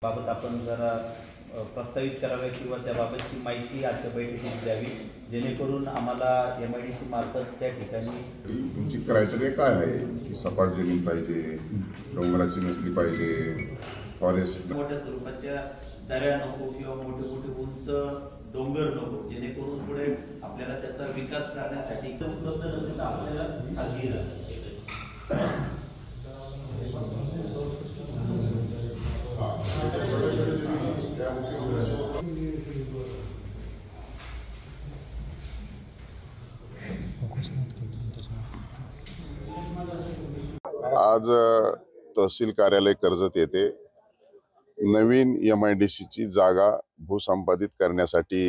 बाबत आपण जरा प्रस्तावित करावे किंवा त्याबाबतची माहिती आजच्या बैठकीत द्यावी, जेणेकरून आम्हाला MIDC मार्फत त्या ठिकाणी तुमची क्रायटेरिया काय आहे की सपाट जमीन पाहिजे, डोंगराची नसली पाहिजे, फॉरेस्ट मोठ्या स्वरूपाच्या दऱ्या नको किंवा मोठे मोठे उंच डोंगर नको, जेणेकरून पुढे आपल्याला त्याचा विकास करण्यासाठी उपलब्ध नसेल आपल्याला खाजगी आज तहसील कार्यालय कर्जत येथे नवीन MIDCची जागा भूसंपादित करण्यासाठी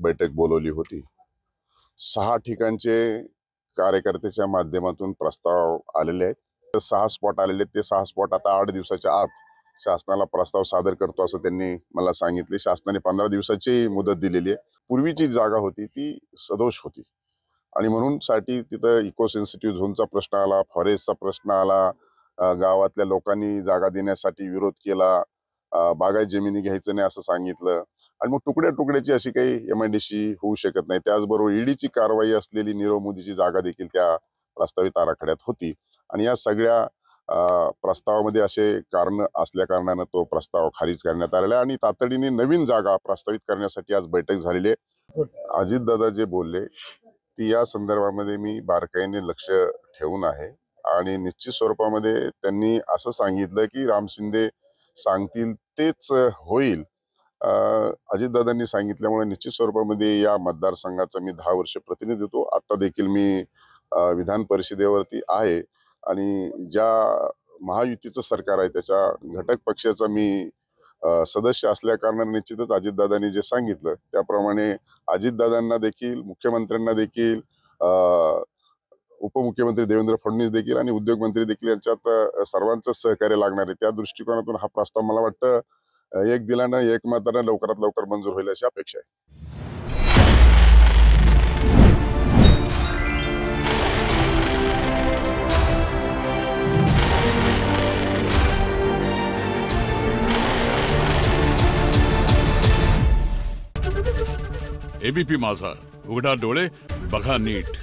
बैठक बोलवली होती। 6 ठिकाणचे कार्यकर्त्याच्या माध्यमातून प्रस्ताव आलेले आहेत। 6 स्पॉट आलेले, ते 6 स्पॉट आता 8 दिवसाच्या आत शासनाला प्रस्ताव सादर करतो असं त्यांनी मला सांगितले। शासनाने 15 दिवसाची मुदत दिलेली आहे। पूर्वीची जागा होती ती सदोष होती आणि म्हणून साठी तिथं इको सेन्सिटिव्ह झोनचा प्रश्न आला, फॉरेस्टचा प्रश्न आला, गावातल्या लोकांनी जागा देण्यासाठी विरोध केला, बागायत जमिनी घ्यायचं नाही असं सांगितलं आणि मग तुकड्या तुकड्याची अशी काही MIDC होऊ शकत नाही। त्याचबरोबर ईडीची कारवाई असलेली नीरव मोदीची जागा देखील त्या प्रस्तावित आराखड्यात होती आणि या सगळ्या प्रस्तावामध्ये असे कारण असल्या कारणानं तो प्रस्ताव खारिज करण्यात आलेला आणि तातडीने नवीन जागा प्रस्तावित करण्यासाठी आज बैठक झालेली आहे। अजितदादा जे बोलले ती या संदर्भामध्ये मी बारकाईने लक्ष ठेवून आहे आणि निश्चित स्वरूपामध्ये त्यांनी असं सांगितलं की राम शिंदे सांगतील तेच होईल। अजितदादांनी सांगितल्यामुळे निश्चित स्वरूपामध्ये या मतदारसंघाचा मी 10 वर्ष प्रतिनिधित्व, आता देखील मी विधान परिषदेवरती आहे आणि ज्या महायुतीचं सरकार आहे त्याच्या घटक पक्षाचा मी सदस्य असल्या कारणाने निश्चितच अजितदादांनी जे सांगितलं त्याप्रमाणे अजितदादांना देखील, मुख्यमंत्र्यांना देखील, उपमुख्यमंत्री देवेंद्र फडणवीस देखील आणि उद्योग मंत्री देखील यांच्यात सर्वांचं सहकार्य लागणार आहे। त्या दृष्टिकोनातून हा प्रस्ताव मला वाटतं एक दिलानं एक मतानं लवकरात लवकर मंजूर होईल अशी अपेक्षा आहे। ABP माझा, उघडा डोळे बघा नीट।